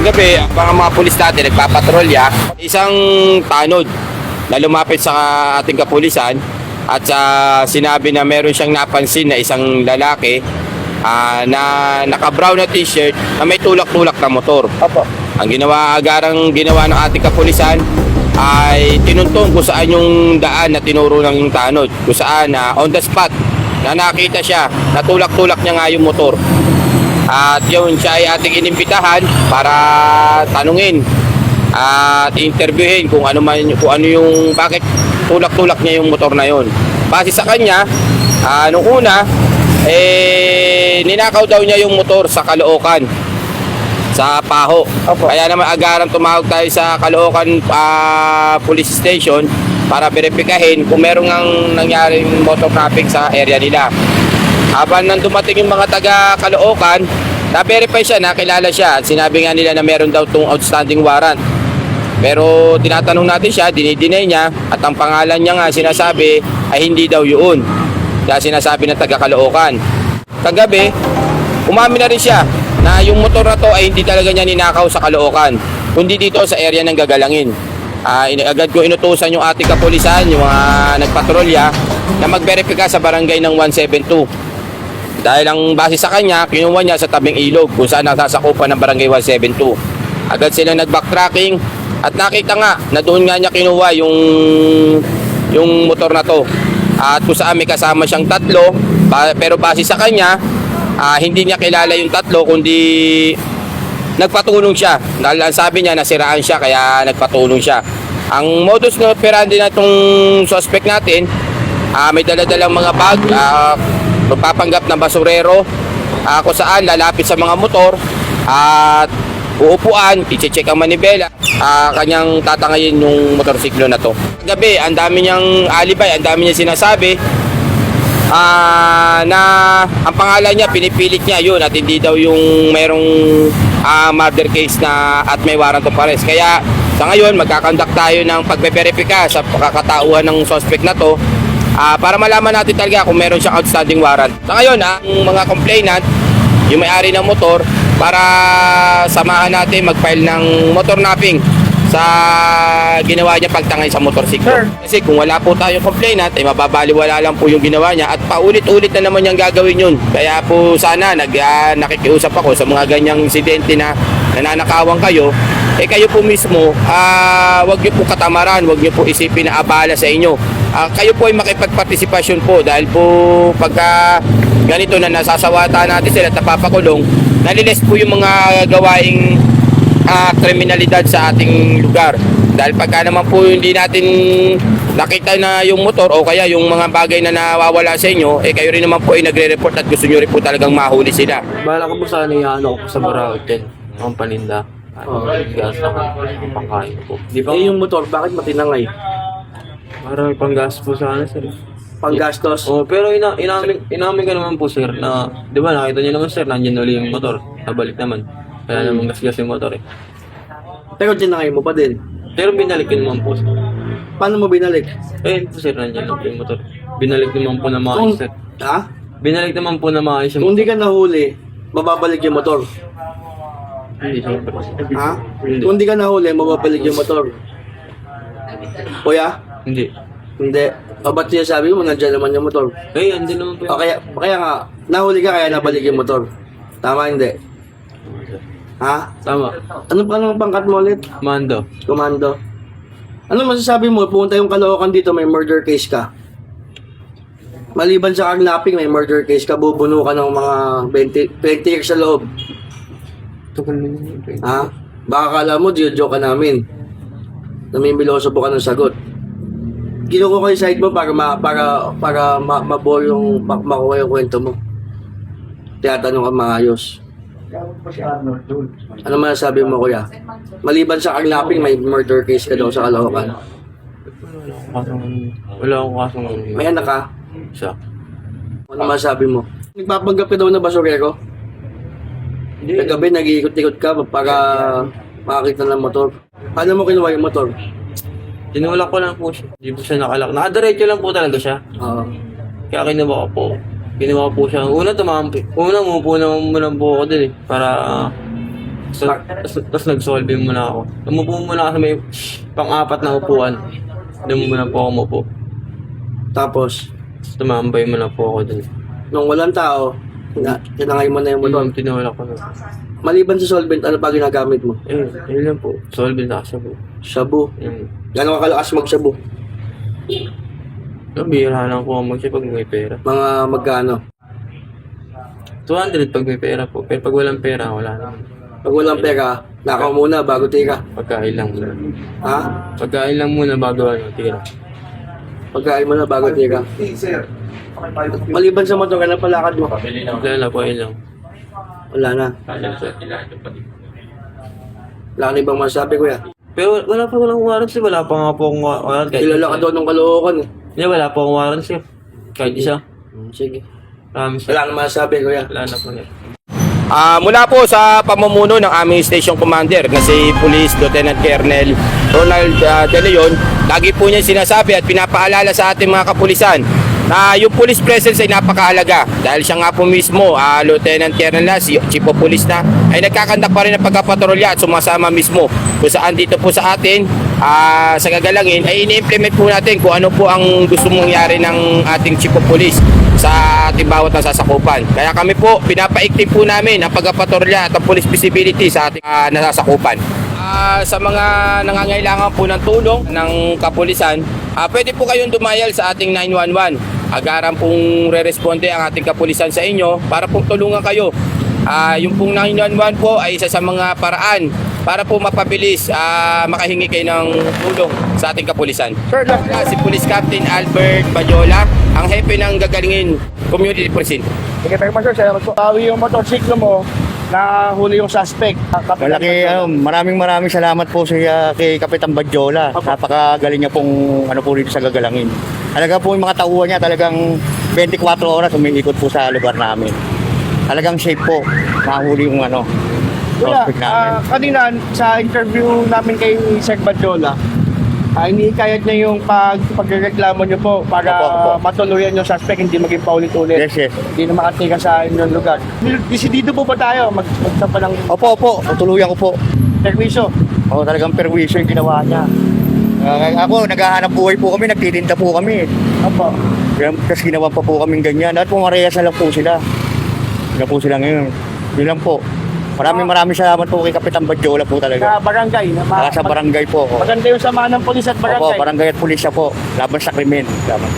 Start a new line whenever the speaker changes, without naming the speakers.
Kagabi, mga pulis natin nagpapatrolya, isang tanod na lumapit sa ating kapulisan at sinabi na meron siyang napansin na isang lalaki na naka-brown na t-shirt na may tulak-tulak na motor.
Opo.
Ang ginawa ng ating kapulisan ay tinuntong kung saan yung daan na tinuro ng tanod, kung saan on the spot na nakita siya na tulak-tulak niya nga yung motor. At yun, siya ay ating inimbitahan para tanungin at interviewin kung ano yung bakit tulak-tulak niya yung motor na yun. Base sa kanya, nung una, ninakaw daw niya yung motor sa Caloocan, sa Paho.
Opo.
Kaya naman agaran tumawag tayo sa Caloocan Police Station para verifikahin kung merong nangyaring motor traffic sa area nila. Habang nang dumating yung mga taga Caloocan, na-verify siya, nakilala siya at sinabi nga nila na meron daw itong outstanding warrant. Pero tinatanong natin siya, dinideny niya at ang pangalan niya nga sinasabi ay hindi daw yun. Kaya sinasabi ng taga Caloocan. Kagabi, umamin na rin siya na yung motor na to ay hindi talaga niya ninakaw sa Caloocan, kundi dito sa area ng Gagalangin. Agad ko inutusan yung ating kapulisan, yung mga nagpatrolya, na mag-verify sa barangay ng 172. Dahil ang base sa kanya, kinuha niya sa tabing ilog kung saan nasasakupan ng barangay 172. Agad sila nag-backtracking at nakita nga na doon nga niya kinuha yung motor na to. At kung saan may kasama siyang tatlo, pero base sa kanya, hindi niya kilala yung tatlo kundi nagpatulong siya. Dahil ang sabi niya nasiraan siya kaya nagpatulong siya. Ang modus operandi na itong suspect natin, may daladalang mga bag, magpapanggap ng basurero, kung saan lalapit sa mga motor at uupuan, i-check ang manibela, kanyang tatangayin yung motorsiklo na to. Gabi, ang dami niyang alibay, ang dami niya sinasabi na ang pangalan niya, pinipilit niya yun at hindi daw yung merong murder case na at may warrant of arrest. Kaya sa ngayon, magkakandak tayo ng pagbe-verifika sa kakatauhan ng suspect na to para malaman natin talaga kung meron siyang outstanding warrant. Sa ngayon, ang mga complainant, yung may-ari ng motor, para samahan natin mag-file ng motor napping sa ginawa niya pagtangay sa motorsiklo.
Sir.
Kasi kung wala po tayong complainant, ay mababaliwala lang po yung ginawa niya at paulit-ulit na naman niyang gagawin yun. Kaya po sana nakikiusap ako sa mga ganyang insidente na nananakawan kayo, kayo po mismo, wag niyo po katamaran, wag niyo po isipin na abala sa inyo. Kayo po ay makipagpartisipasyon po dahil po pagka ganito na nasasawata natin sila at napapakulong, naliles po yung mga gawaing kriminalidad sa ating lugar. Dahil pagka naman po hindi natin nakita na yung motor o kaya yung mga bagay na nawawala sa inyo, kayo rin naman po ay nagre-report at gusto nyo rin po talagang mahuli sila.
Bahala ko po sana yung ko sa Barautin, ang paninda. Gas naman, ang pangkain po. Di ba?
Yung motor, bakit matinangay?
Para may panggas po sana sir.
Panggastos?
Oh, pero inamin ko naman po sir na, di ba nakita niyo naman sir, nandiyan uli yung motor. Nabalik naman. Kaya naman gas-gas yung motor eh.
Pero tinangay mo pa din.
Pero binalik ko naman po sir.
Paano mo binalik?
Po sir, nandiyan lang po yung motor. Binalik naman po na maayos sir.
Ha?
Binalik naman po na maayos yung
Kung hindi ka nahuli, mababalik yung motor.
Hindi sir.
Ha?
Hindi.
Kung hindi ka nahuli, mababalik yung motor. Kuya?
Hindi.
Hindi. O ba't siya sabi mo, nandiyan naman yung motor?
Hindi naman po
O kaya nga, nahuli ka kaya nabalik yung motor. Tama hindi? Ha?
Tama.
Anong pangkat mo ulit?
Mando.
Komando. Ano masasabi mo? Pumunta yung Caloocan dito, may murder case ka. Maliban sa kidnapping, may murder case ka, bubuno ka ng mga 20 years sa loob.
Tukol mo yun.
Ha? Baka kala mo, joke ka namin. Namimiloso po ka ng sagot. Kinuha ko yung side mo para mabuo yung makuha yung kwento mo. Tiyatanong ka maayos. Ano masasabi mo, kuya? Maliban sa kidnapping, may murder case ka daw sa Caloocan.
Wala akong kasong...
May anak ka?
Isa.
Ano masasabi mo? Nagpapanggap ka daw na basurero?
Hindi.
Kagabi, nag-iikot-ikot ka para makakita ng motor. Paano mo kinuha yung motor?
Tinulak ko lang po siya. Hindi po siya nakalak. Nakadiretso lang po talaga siya.
Oo.
Kaya kinuha ko po. Kinuha po siya. Una umupo naman muna po ako din eh. Para Tapos nag-solve muna ako. Umupo muna ako sa may pang-apat na upuan. Doon muna po ako umupo.
Tapos,
Tapos tumambay muna po ako dun.
nung walang tao, tinangay mo na yung motor.
Tinawala ko na.
Maliban sa solvent, ano pa ginagamit mo?
Yun lang po. Solve na kasi po.
Shabu.
Yun.
Gano'n ka kalakas mag-shabu?
Bihira lang po ako pag may pera.
Mga magkano?
200 pag may pera po. Pero pag walang pera, wala naman.
Pag walang pera, nakaw muna bago tira.
Pagkain lang muna.
Ha?
Pagkain lang muna bago tira.
Pagkain mo na bago tira. Maliban sa motor, ano palakad mo?
Wala na po, yun lang.
Wala na. Wala ka na ibang masasabi, kuya.
Pero walang warranty. Wala pa nga po akong warranty.
Kilala ka doon ng Caloocan eh.
Hindi, wala po akong warranty. Kahit isa.
Sige.
Promise.
Wala na masasabi, kuya.
Wala na po na.
Mula po sa pamumuno ng aming station commander na si Police Lieutenant Colonel Ronald De Leon, lagi po niya sinasabi at pinapaalala sa ating mga kapulisan na yung police presence ay napakahalaga dahil siya nga po mismo, Lieutenant Colonel na, si Chief of Police na, ay nagkakandak pa rin ng pagkapatrolya at sumasama mismo kung saan dito po sa atin sa gagalangin ay ini-implement po natin kung ano po ang gusto mangyari ng ating Chief of Police sa ating bawat nasasakupan. Kaya kami po, pinapaiktin po namin ang pagpapatrolya at ang police visibility sa ating nasasakupan. Sa mga nangangailangan po ng tulong ng kapulisan, pwede po kayong dumayal sa ating 911. Agaran pong re-responde ang ating kapulisan sa inyo para pong tulungan kayo. Yung pong 911 po ay isa sa mga paraan para po mapabilis makahingi kayo ng tulong sa ating kapulisan.
Sir,
Si Police Captain Albert Bayola, ang hepe ng Gagalingin Community Precinct.
sige tayo sir, salamat po. Tawi yung motorsiklo mo na huli yung suspect.
Malaki, maraming salamat po kay Kapitan Badjola. Napakagaling niya pong po dito sa Gagalangin. Talaga po yung mga tauhan niya, talagang 24 oras umiikot po sa lugar namin. Talagang safe po, mahuli yung
Kuya,
suspect namin.
kanina sa interview namin kay Sir Badjola, iniikayat niya yung pagreklamo niyo po para
Opo.
matuluyan yung suspect, hindi maging paulit-ulit.
Yes.
Hindi na makatika sa inyong lugar. Disidido po ba tayo magsampa ng
Opo, tutuluyan ko po.
permiso?
Talagang perwisyo yung ginawa niya. Ako, naghahanap buhay po kami, nagtitinda po kami.
Opo.
Tapos ginawa pa po kaming ganyan. At pumarehas na lang po sila. Sila po sila ngayon. Yun lang po. Maraming salamat po kay Kapitan Badjola po
Sa
talaga.
barangay.
Sa barangay po.
Maganda yung samahan ng polis at
Opo,
barangay.
barangay at pulisya po. Laban sa krimen. Laban.